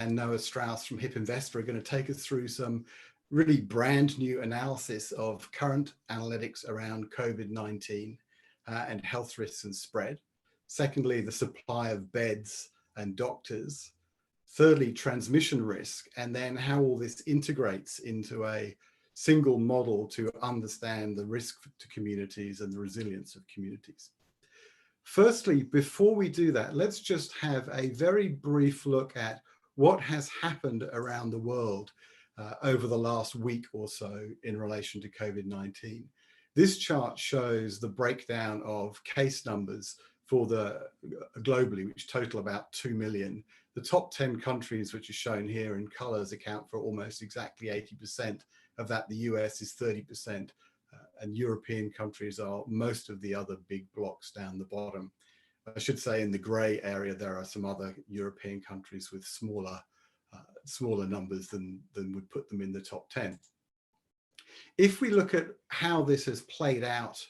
and Noah Strouse from HIP Investor are going to take us through some really brand new analysis of current analytics around COVID-19 and health risks and spread. Secondly, the supply of beds and doctors. Thirdly, transmission risk, and then how all this integrates into a single model to understand the risk to communities and the resilience of communities. Firstly, before we do that, let's just have a very brief look at what has happened around the world over the last week or so in relation to COVID-19. This chart shows the breakdown of case numbers for the globally, which total about 2 million. The top 10 countries, which are shown here in colors, account for almost exactly 80% of that. The US is 30%, and European countries are most of the other big blocks down the bottom. I should say in the gray area, there are some other European countries with smaller numbers than would put them in the top 10. If we look at how this has played out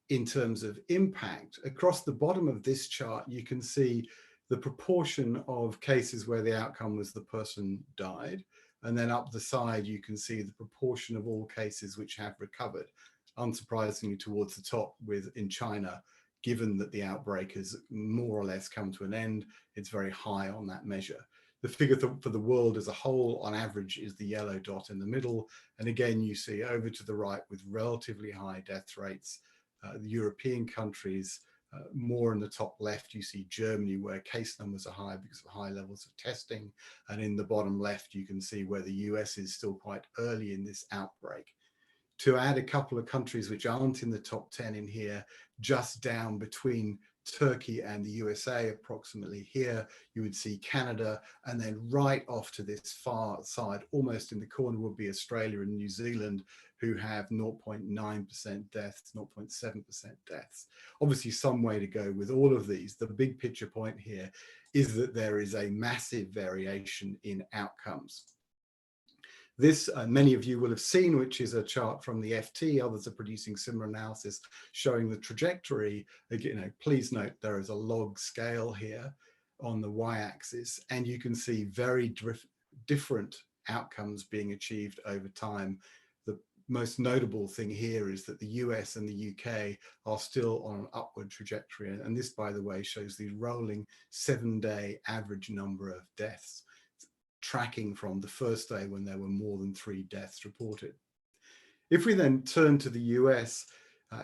in terms of impact, across the bottom of this chart, you can see the proportion of cases where the outcome was the person died. And then up the side, you can see the proportion of all cases which have recovered. Unsurprisingly, towards the top in China, given that the outbreak has more or less come to an end, it's very high on that measure. The figure for the world as a whole, on average, is the yellow dot in the middle. And again, you see over to the right with relatively high death rates, the European countries. More in the top left, you see Germany, where case numbers are high because of high levels of testing. And in the bottom left, you can see where the US is still quite early in this outbreak. To add a couple of countries which aren't in the top 10 in here, just down between Turkey and the USA, approximately here, you would see Canada, and then right off to this far side, almost in the corner, would be Australia and New Zealand, who have 0.9% deaths, 0.7% deaths. Obviously, some way to go with all of these. The big picture point here is that there is a massive variation in outcomes. This, many of you will have seen, which is a chart from the FT. Others are producing similar analysis showing the trajectory. Again, please note there is a log scale here on the y-axis, and you can see very different outcomes being achieved over time. The most notable thing here is that the US and the UK are still on an upward trajectory. And this, by the way, shows the rolling 7-day average number of deaths, tracking from the first day when there were more than 3 deaths reported. If we then turn to the US,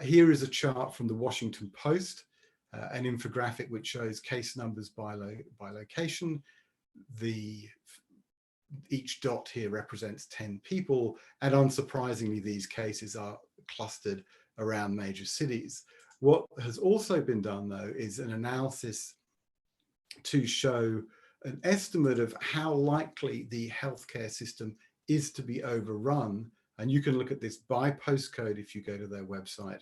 here is a chart from the Washington Post, an infographic which shows case numbers by location. Each dot here represents 10 people, and unsurprisingly, these cases are clustered around major cities. What has also been done, though, is an analysis to show an estimate of how likely the healthcare system is to be overrun. And you can look at this by postcode if you go to their website.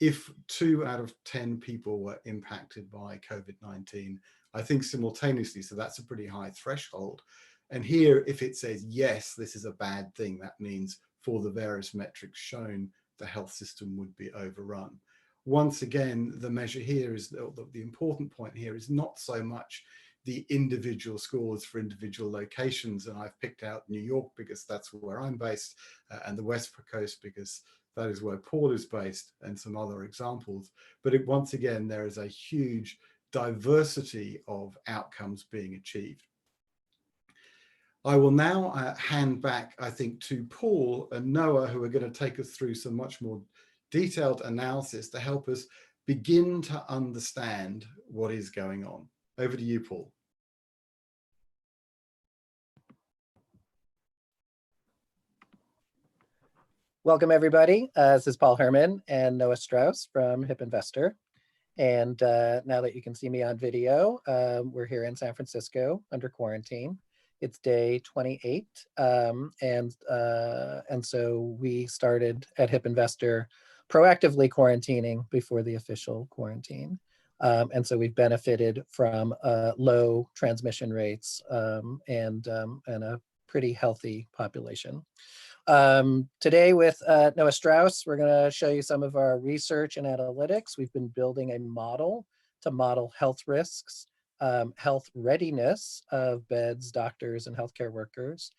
If 2 out of 10 people were impacted by COVID-19, I think simultaneously, so that's a pretty high threshold. And here, if it says, yes, this is a bad thing, that means for the various metrics shown, the health system would be overrun. Once again, the measure here is, the important point here is not so much the individual scores for individual locations. And I've picked out New York because that's where I'm based, and the West Coast because that is where Paul is based, and some other examples. But once again, there is a huge diversity of outcomes being achieved. I will now hand back, I think, to Paul and Noah, who are going to take us through some much more detailed analysis to help us begin to understand what is going on. Over to you, Paul. Welcome, everybody. This is Paul Herman and Noah Strouse from HIP Investor. And now that you can see me on video, we're here in San Francisco under quarantine. It's day 28. And so we started at HIP Investor proactively quarantining before the official quarantine. And so we've benefited from low transmission rates and a pretty healthy population. Today with Noah Strouse, we're going to show you some of our research and analytics. We've been building a model to model health risks health readiness of beds, doctors, and healthcare workers,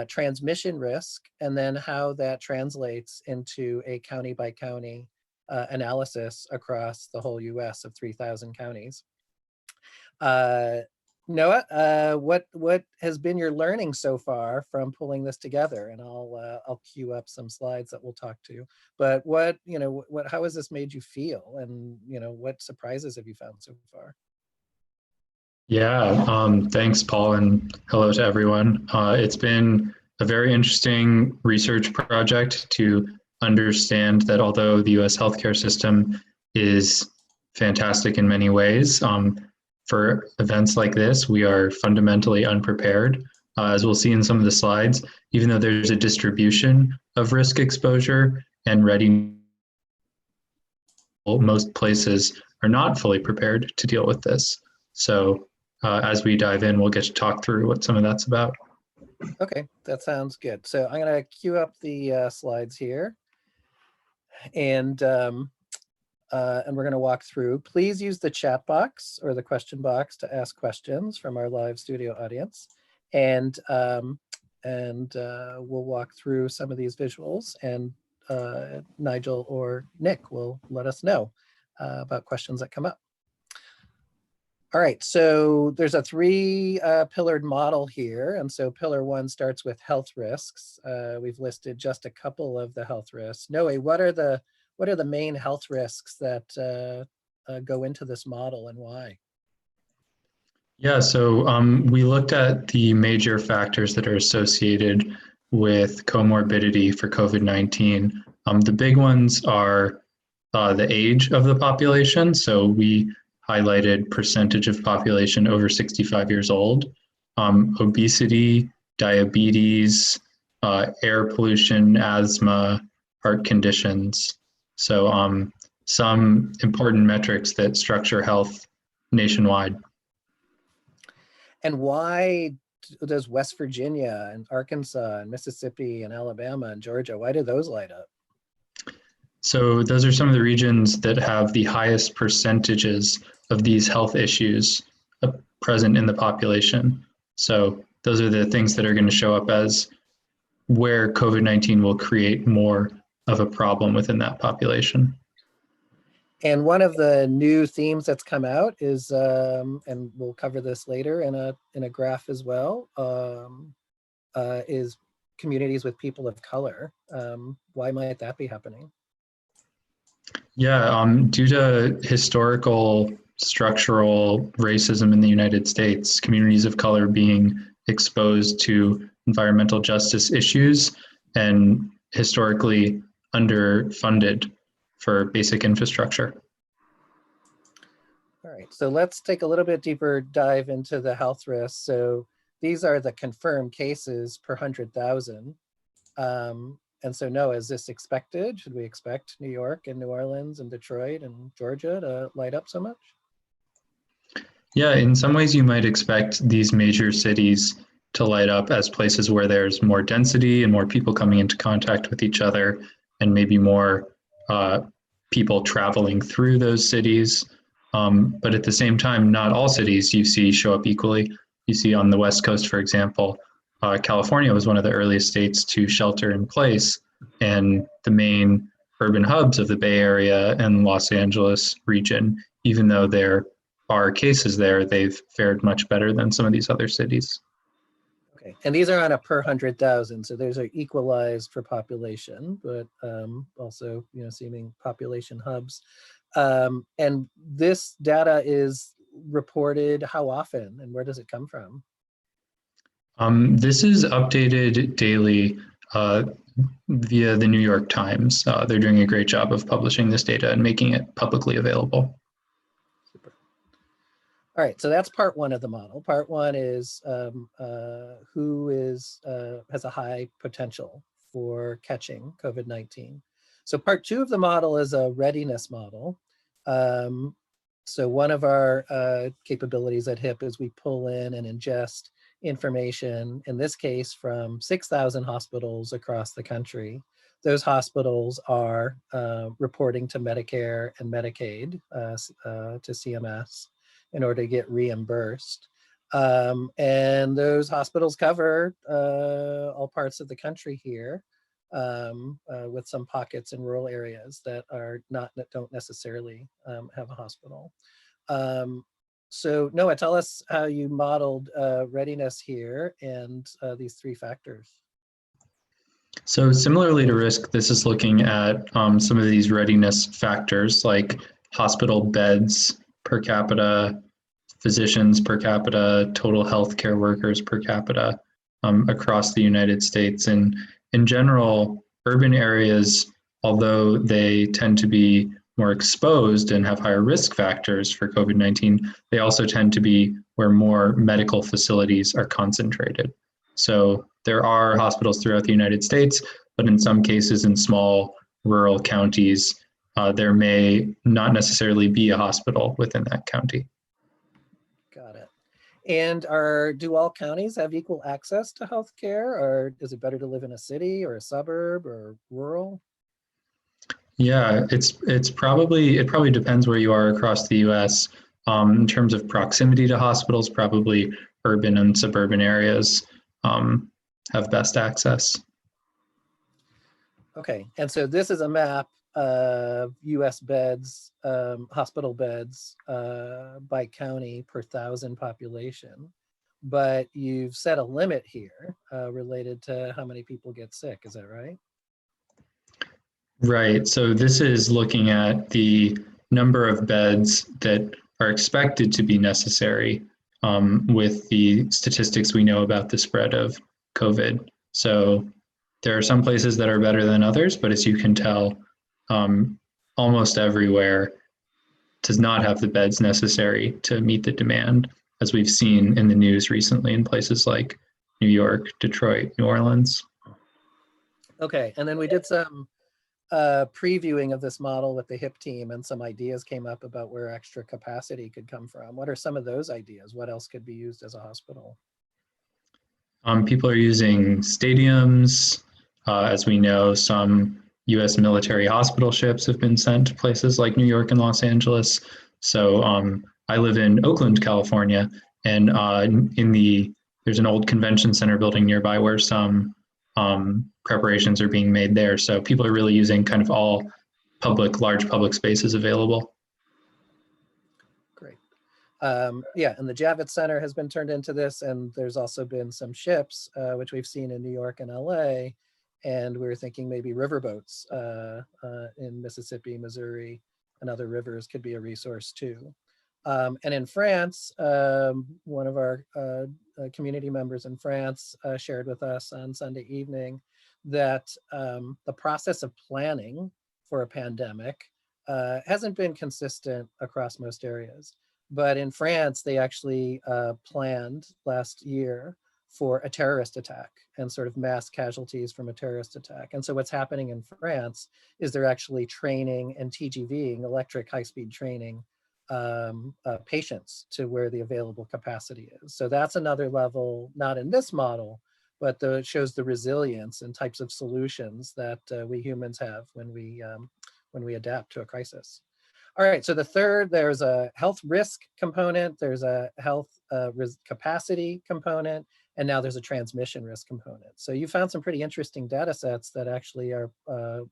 transmission risk, and then how that translates into a county by county analysis across the whole US of 3,000 counties. Noah, what has been your learning so far from pulling this together? And I'll queue up some slides that we'll talk to. But how has this made you feel? And what surprises have you found so far? Yeah, thanks, Paul, and hello to everyone. It's been a very interesting research project to understand that although the US healthcare system is fantastic in many ways, for events like this, we are fundamentally unprepared. As we'll see in some of the slides, even though there's a distribution of risk exposure and readiness, most places are not fully prepared to deal with this. So as we dive in, we'll get to talk through what some of that's about. Okay, that sounds good. So I'm going to queue up the slides here, and we're going to walk through. Please use the chat box or the question box to ask questions from our live studio audience, and we'll walk through some of these visuals, and Nigel or Nick will let us know about questions that come up. All right, so there's a three-pillared model here. And so pillar one starts with health risks. We've listed just a couple of the health risks. Noah, what are the main health risks that go into this model and why? Yeah, so we looked at the major factors that are associated with comorbidity for COVID-19. The big ones are the age of the population. So we highlighted percentage of population over 65 years old, obesity, diabetes, air pollution, asthma, heart conditions. So some important metrics that structure health nationwide. And why does West Virginia and Arkansas and Mississippi and Alabama and Georgia, why do those light up? So those are some of the regions that have the highest percentages of these health issues present in the population. So those are the things that are going to show up as where COVID-19 will create more of a problem within that population. And one of the new themes that's come out is, and we'll cover this later in a graph as well, is communities with people of color. Why might that be happening? Yeah, due to historical structural racism in the United States, communities of color being exposed to environmental justice issues and historically underfunded for basic infrastructure. All right, so let's take a little bit deeper dive into the health risks. So these are the confirmed cases per 100,000. And so Noah, is this expected? Should we expect New York and New Orleans and Detroit and Georgia to light up so much? Yeah, in some ways you might expect these major cities to light up as places where there's more density and more people coming into contact with each other, and maybe more people traveling through those cities. But at the same time, not all cities you see show up equally. You see on the West Coast, for example, California was one of the earliest states to shelter in place, and the main urban hubs of the Bay Area and Los Angeles region, even though there are cases there, they've fared much better than some of these other cities. Okay, and these are on a per 100,000, so those are equalized for population, but also seeming population hubs. And this data is reported how often, and where does it come from? This is updated daily via the New York Times. They're doing a great job of publishing this data and making it publicly available. Super. All right, so that's part one of the model. Part one is who has a high potential for catching COVID-19. So part two of the model is a readiness model. So one of our capabilities at HIP is we pull in and ingest information, in this case from 6,000 hospitals across the country. Those hospitals are reporting to Medicare and Medicaid, to CMS. in order to get reimbursed. And those hospitals cover all parts of the country here, with some pockets in rural areas that don't necessarily have a hospital. So Noah, tell us how you modeled readiness here and these three factors. So similarly to risk, this is looking at some of these readiness factors like hospital beds per capita, physicians per capita, total healthcare workers per capita across the United States. And in general, urban areas, although they tend to be more exposed and have higher risk factors for COVID-19, they also tend to be where more medical facilities are concentrated. So there are hospitals throughout the United States, but in some cases in small rural counties, there may not necessarily be a hospital within that county. Got it. And do all counties have equal access to healthcare, or is it better to live in a city or a suburb or rural? Yeah, it probably depends where you are across the U.S. In terms of proximity to hospitals, probably urban and suburban areas have best access. Okay, and so this is a map of U.S. beds, hospital beds by county per 1,000 population, but you've set a limit here related to how many people get sick. Is that right? Right. So this is looking at the number of beds that are expected to be necessary with the statistics we know about the spread of COVID. So there are some places that are better than others, but as you can tell, almost everywhere does not have the beds necessary to meet the demand, as we've seen in the news recently in places like New York, Detroit, New Orleans. Okay, and then we did some previewing of this model with the HIP team, and some ideas came up about where extra capacity could come from. What are some of those ideas? What else could be used as a hospital? People are using stadiums. As we know, some U.S. military hospital ships have been sent to places like New York and Los Angeles. So I live in Oakland, California, and there's an old convention center building nearby where some preparations are being made there. So people are really using kind of all large public spaces available. Great. Yeah, and the Javits Center has been turned into this, and there's also been some ships, which we've seen in New York and LA, and we were thinking maybe riverboats in Mississippi, Missouri, and other rivers could be a resource too. And in France, one of our community members in France shared with us on Sunday evening that the process of planning for a pandemic hasn't been consistent across most areas. But in France, they actually planned last year for a terrorist attack and sort of mass casualties from a terrorist attack. And so what's happening in France is they're actually training and TGVing, electric high-speed training, patients to where the available capacity is. So that's another level, not in this model, but it shows the resilience and types of solutions that we humans have when we adapt to a crisis. All right, so there's a health risk component, there's a health capacity component, and now there's a transmission risk component. So you found some pretty interesting data sets that actually are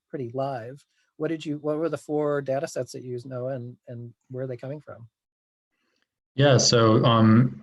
pretty live. What were the 4 data sets that you used, Noah, and where are they coming from? Yeah, so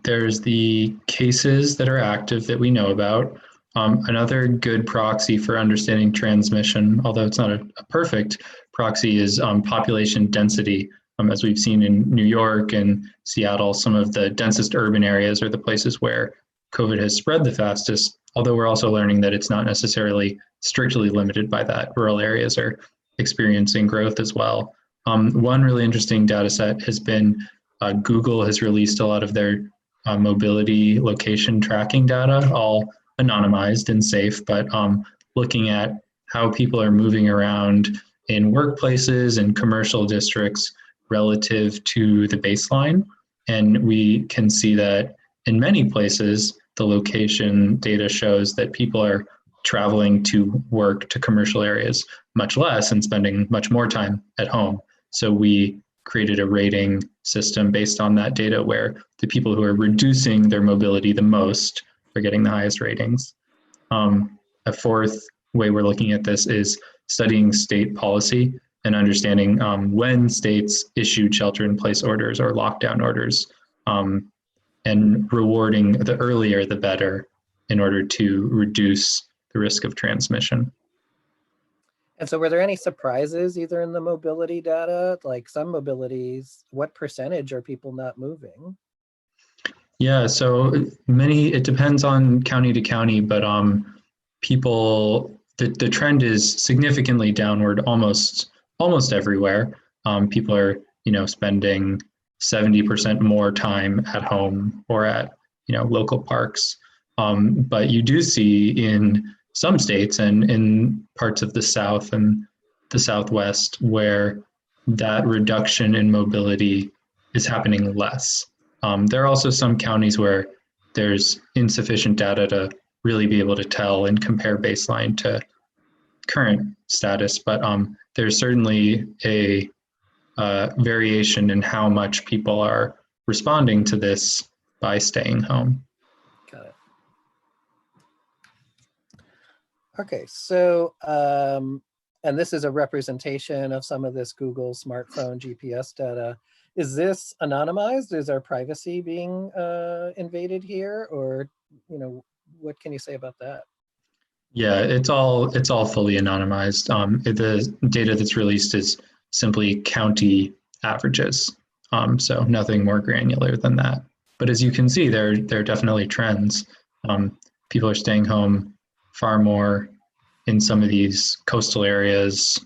there's the cases that are active that we know about. Another good proxy for understanding transmission, although it's not a perfect proxy, is population density. As we've seen in New York and Seattle, some of the densest urban areas are the places where COVID has spread the fastest, although we're also learning that it's not necessarily strictly limited by that. Rural areas are experiencing growth as well. One really interesting data set has been Google has released a lot of their mobility location tracking data, all anonymized and safe, but looking at how people are moving around in workplaces and commercial districts relative to the baseline. And we can see that in many places, the location data shows that people are traveling to work to commercial areas much less and spending much more time at home. So we created a rating system based on that data where the people who are reducing their mobility the most are getting the highest ratings. A fourth way we're looking at this is studying state policy and understanding when states issued shelter-in-place orders or lockdown orders, and rewarding the earlier the better in order to reduce the risk of transmission. And so were there any surprises either in the mobility data? Like some mobilities, what percentage are people not moving? Yeah, so it depends on county to county, but the trend is significantly downward almost everywhere. People are, spending 70% more time at home or at, local parks. But you do see in some states and in parts of the South and the Southwest where that reduction in mobility is happening less. There are also some counties where there's insufficient data to really be able to tell and compare baseline to current status, but there's certainly a variation in how much people are responding to this by staying home. Got it. Okay, so, and this is a representation of some of this Google smartphone GPS data. Is this anonymized? Is our privacy being invaded here? Or, what can you say about that? Yeah, it's all fully anonymized. The data that's released is simply county averages. So nothing more granular than that. But as you can see, there are definitely trends. People are staying home far more in some of these coastal areas,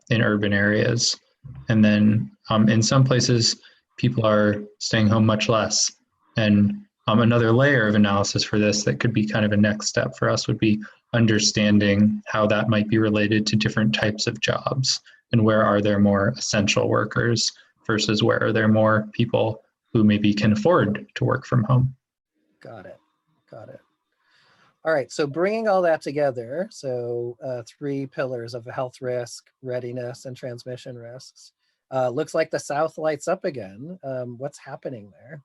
in urban areas. And then in some places, people are staying home much less. And another layer of analysis for this that could be kind of a next step for us would be understanding how that might be related to different types of jobs and where are there more essential workers versus where are there more people who maybe can afford to work from home. Got it. All right, so bringing all that together, so 3 pillars of health risk, readiness, and transmission risks. Looks like the South lights up again. What's happening there?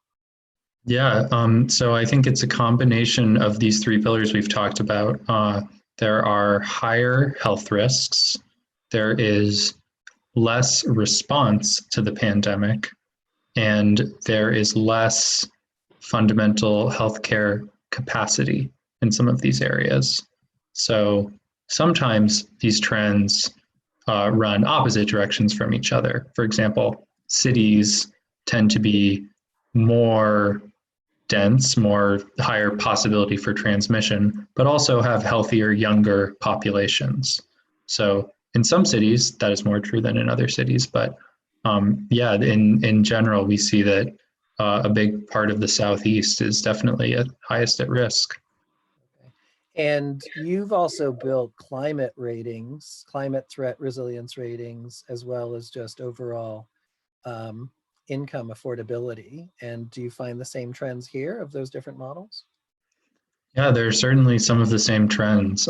Yeah, so I think it's a combination of these 3 pillars we've talked about. There are higher health risks. There is less response to the pandemic, and there is less fundamental healthcare capacity in some of these areas. So sometimes these trends run opposite directions from each other. For example, cities tend to be more dense, more higher possibility for transmission, but also have healthier, younger populations. So in some cities, that is more true than in other cities. But in general, we see that a big part of the Southeast is definitely highest at risk. And you've also built climate ratings, climate threat resilience ratings, as well as just overall income affordability. And do you find the same trends here of those different models? Yeah, there are certainly some of the same trends.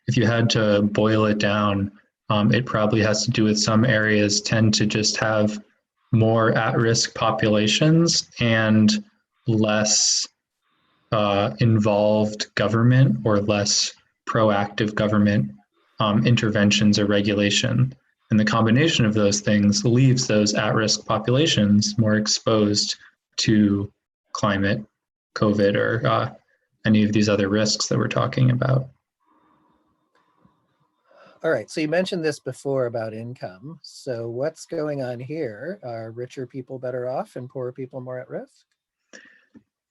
If you had to boil it down, it probably has to do with some areas tend to just have more at-risk populations and less involved government or less proactive government interventions or regulation. And the combination of those things leaves those at-risk populations more exposed to climate, COVID, or any of these other risks that we're talking about. All right, so you mentioned this before about income. So what's going on here? Are richer people better off and poorer people more at risk?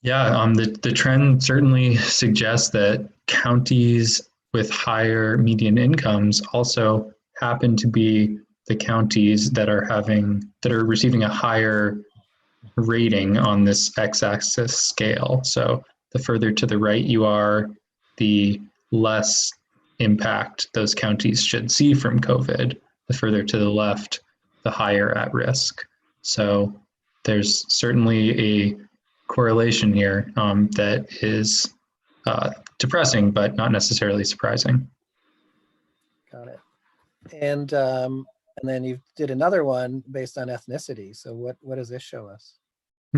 Yeah, the trend certainly suggests that counties with higher median incomes also happen to be the counties that are receiving a higher rating on this x-axis scale. So the further to the right you are, the less impact those counties should see from COVID. The further to the left, the higher at risk. So there's certainly a correlation here that is depressing, but not necessarily surprising. Got it. And And then you did another one based on ethnicity. So what does this show us?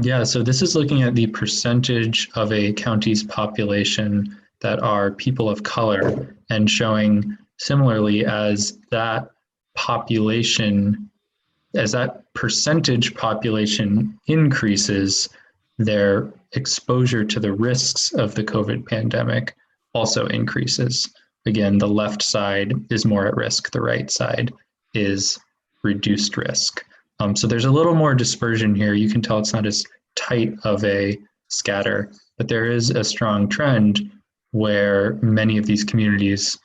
Yeah, so this is looking at the percentage of a county's population that are people of color, and showing similarly as that population, as that percentage population increases, their exposure to the risks of the COVID pandemic also increases. Again, the left side is more at risk, the right side is reduced risk. So there's a little more dispersion here. You can tell it's not as tight of a scatter, but there is a strong trend where many of these communities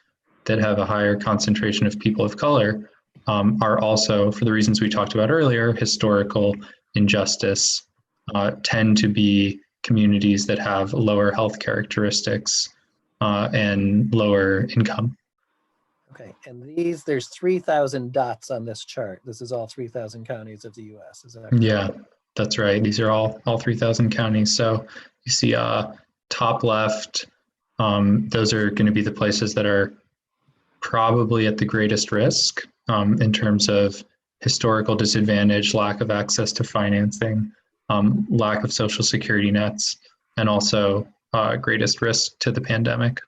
that have a higher concentration of people of color are also, for the reasons we talked about earlier, historical injustice, tend to be communities that have lower health characteristics and lower income. Okay, and there's 3,000 dots on this chart. This is all 3,000 counties of the US, is that correct? Yeah, that's right. These are all 3,000 counties. So you see top left, those are going to be the places that are probably at the greatest risk in terms of historical disadvantage, lack of access to financing, lack of social security nets, and also greatest risk to the pandemic.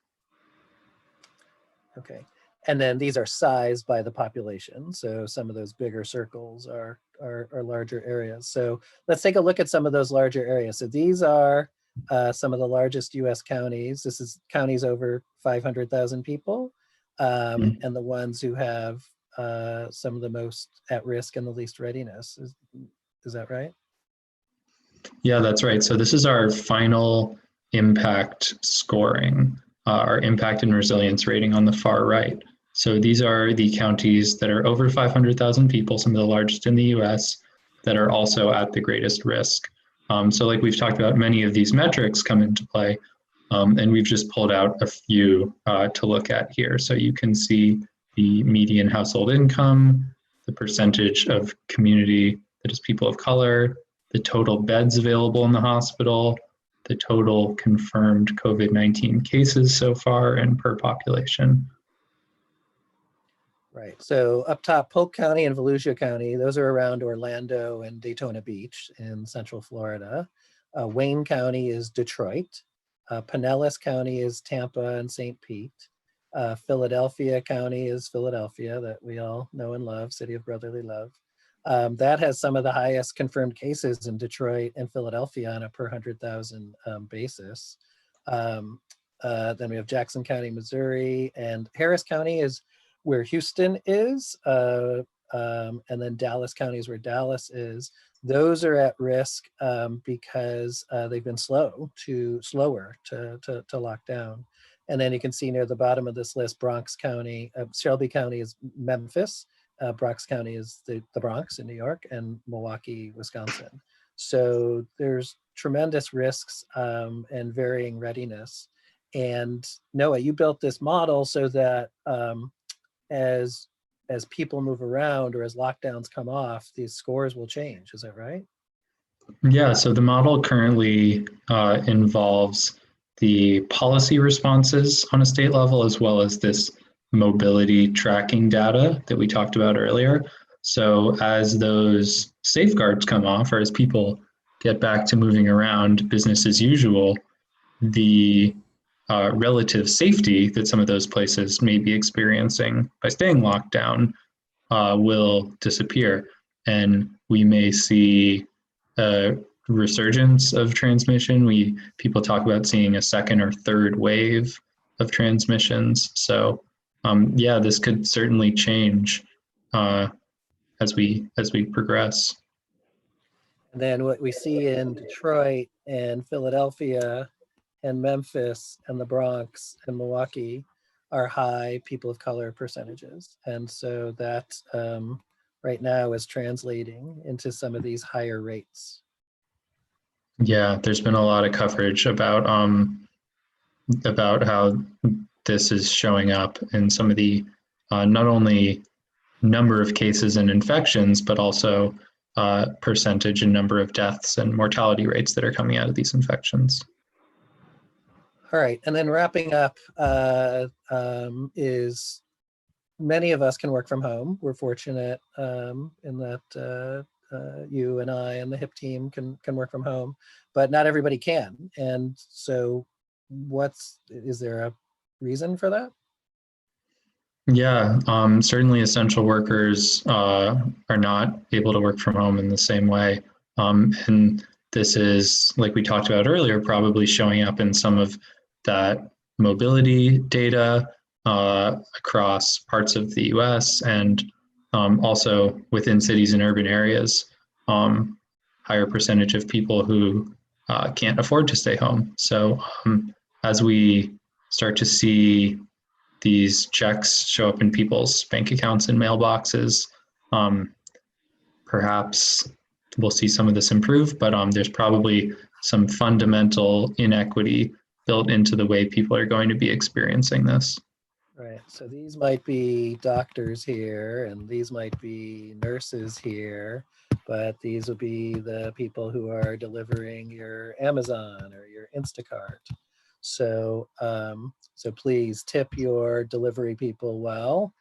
Okay, and then these are sized by the population. So some of those bigger circles are larger areas. So let's take a look at some of those larger areas. So these are some of the largest US counties. This is counties over 500,000 people, and the ones who have some of the most at risk and the least readiness. Is that right? Yeah, that's right. So this is our final impact scoring, our impact and resilience rating on the far right. So these are the counties that are over 500,000 people, some of the largest in the US, that are also at the greatest risk. So like we've talked about, many of these metrics come into play, and we've just pulled out a few to look at here. So you can see the median household income, the percentage of community that is people of color, the total beds available in the hospital, the total confirmed COVID-19 cases so far, and per population. Right, so up top, Polk County and Volusia County, those are around Orlando and Daytona Beach in Central Florida. Wayne County is Detroit. Pinellas County is Tampa and St. Pete. Philadelphia County is Philadelphia, that we all know and love, city of brotherly love. That has some of the highest confirmed cases in Detroit and Philadelphia on a per 100,000 basis. Then we have Jackson County, Missouri, and Harris County is where Houston is, and then Dallas County is where Dallas is. Those are at risk because they've been slower to lock down. And then you can see near the bottom of this list, Bronx County, Shelby County is Memphis, Bronx County is the Bronx in New York, and Milwaukee, Wisconsin. So there's tremendous risks and varying readiness. And Noah, you built this model so that as people move around or as lockdowns come off, these scores will change. Is that right? Yeah, so the model currently involves the policy responses on a state level, as well as this mobility tracking data that we talked about earlier. So as those safeguards come off, or as people get back to moving around business as usual, the relative safety that some of those places may be experiencing by staying locked down will disappear. And we may see a resurgence of transmission. People talk about seeing a second or third wave of transmissions. So yeah, this could certainly change as we progress. And then what we see in Detroit and Philadelphia and Memphis and the Bronx and Milwaukee are high people of color percentages. And so that right now is translating into some of these higher rates. Yeah, there's been a lot of coverage about how this is showing up in some of the not only number of cases and infections, but also percentage and number of deaths and mortality rates that are coming out of these infections. All right, and then wrapping up is many of us can work from home. We're fortunate in that you and I and the HIP team can work from home, but not everybody can. And so is there a reason for that? Yeah, certainly essential workers are not able to work from home in the same way. And this is, like we talked about earlier, probably showing up in some of that mobility data across parts of the US and also within cities and urban areas, higher percentage of people who can't afford to stay home. So as we start to see these checks show up in people's bank accounts and mailboxes, perhaps we'll see some of this improve, but there's probably some fundamental inequity built into the way people are going to be experiencing this. Right, so these might be doctors here, and these might be nurses here, but these would be the people who are delivering your Amazon or your Instacart. So, so please tip your delivery people well.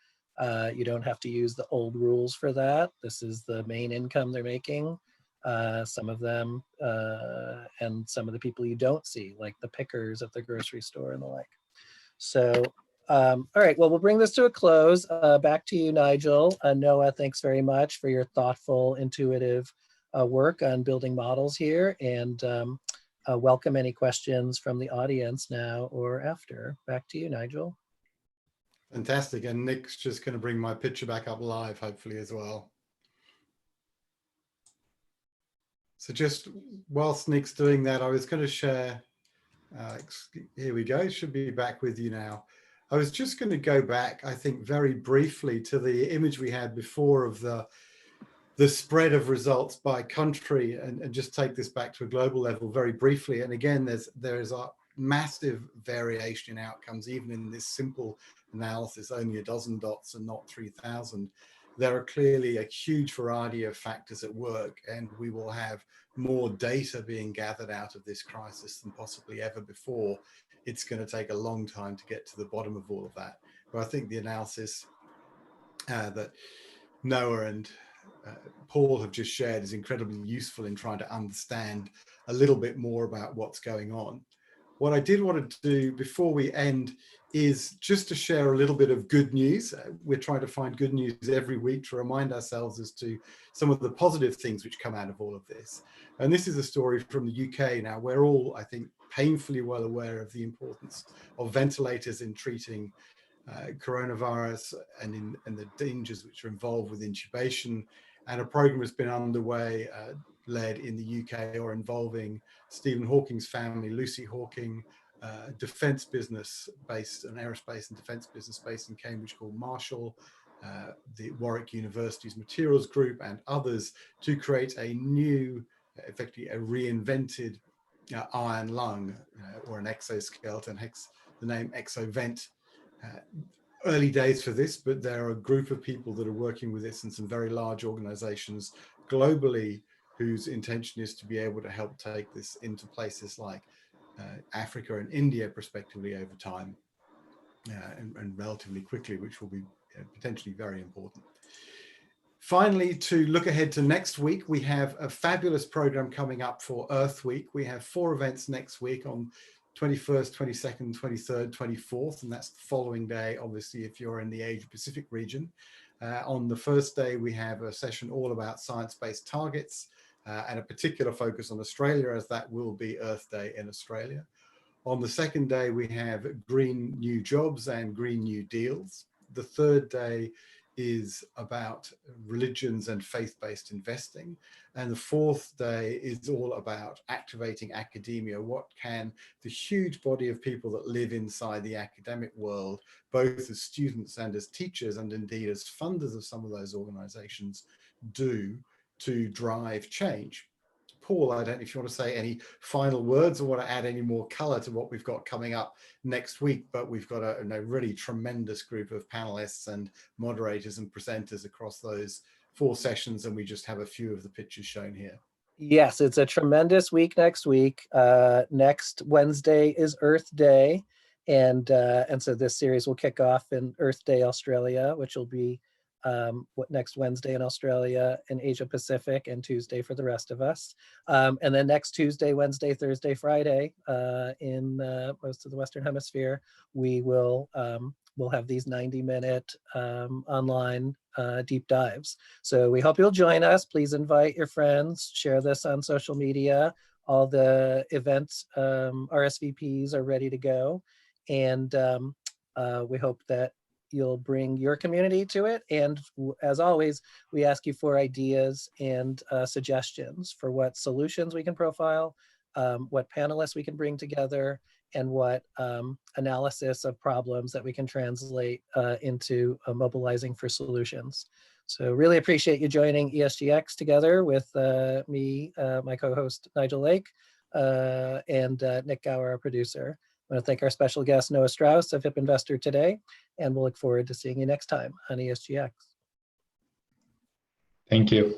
You don't have to use the old rules for that. This is the main income they're making. Some of them, and some of the people you don't see, like the pickers at the grocery store and the like. So, all right, well, we'll bring this to a close. Back to you, Nigel. Noah, thanks very much for your thoughtful, intuitive work on building models here, and welcome any questions from the audience now or after. Back to you, Nigel. Fantastic, and Nick's just going to bring my picture back up live, hopefully, as well. So just whilst Nick's doing that, I was going to share, here we go, should be back with you now. I was just going to go back, I think, very briefly to the image we had before of the spread of results by country, and just take this back to a global level very briefly. And again, there is a massive variation in outcomes, even in this simple analysis, only a dozen dots and not 3,000. There are clearly a huge variety of factors at work, and we will have more data being gathered out of this crisis than possibly ever before. It's going to take a long time to get to the bottom of all of that. But I think the analysis that Noah and Paul have just shared is incredibly useful in trying to understand a little bit more about what's going on. What I did want to do before we end is just to share a little bit of good news. We're trying to find good news every week to remind ourselves as to some of the positive things which come out of all of this. And this is a story from the UK now. We're all, I think, painfully well aware of the importance of ventilators in treating coronavirus and the dangers which are involved with intubation. And a program has been underway, led in the UK, or involving Stephen Hawking's family, Lucy Hawking, defense business based, an aerospace and defense business based in Cambridge called Marshall, the Warwick University's materials group, and others, to create a new, effectively a reinvented iron lung, or an exoskeleton, hence the name Exovent. Early days for this, but there are a group of people that are working with this, and some very large organizations globally whose intention is to be able to help take this into places like Africa and India prospectively over time, and relatively quickly, which will be potentially very important. Finally, to look ahead to next week, we have a fabulous program coming up for Earth Week. We have 4 events next week on 21st, 22nd, 23rd, 24th, and that's the following day, obviously, if you're in the Asia Pacific region. On the first day, we have a session all about science-based targets, and a particular focus on Australia, as that will be Earth Day in Australia. On the second day, we have green new jobs and green new deals. The third day is about religions and faith-based investing. And the fourth day is all about activating academia. What can the huge body of people that live inside the academic world, both as students and as teachers, and indeed as funders of some of those organizations, do to drive change? Paul, I don't know if you want to say any final words or want to add any more color to what we've got coming up next week, but we've got a really tremendous group of panelists and moderators and presenters across those 4 sessions, and we just have a few of the pictures shown here. Yes, it's a tremendous week next week. Next Wednesday is Earth Day, And so this series will kick off in Earth Day, Australia, which will be next Wednesday in Australia and Asia Pacific, and Tuesday for the rest of us. And then next Tuesday, Wednesday, Thursday, Friday in most of the Western Hemisphere, we will we'll have these 90-minute online deep dives. So we hope you'll join us. Please invite your friends, share this on social media. All the events RSVPs are ready to go. And we hope that you'll bring your community to it. And as always, we ask you for ideas and suggestions for what solutions we can profile, what panelists we can bring together, and what analysis of problems that we can translate into mobilizing for solutions. So really appreciate you joining ESGX together with me, my co-host Nigel Lake, and Nick Gower, our producer. I want to thank our special guest, Noah Strouse of Hip Investor today, and we'll look forward to seeing you next time on ESGX. Thank you.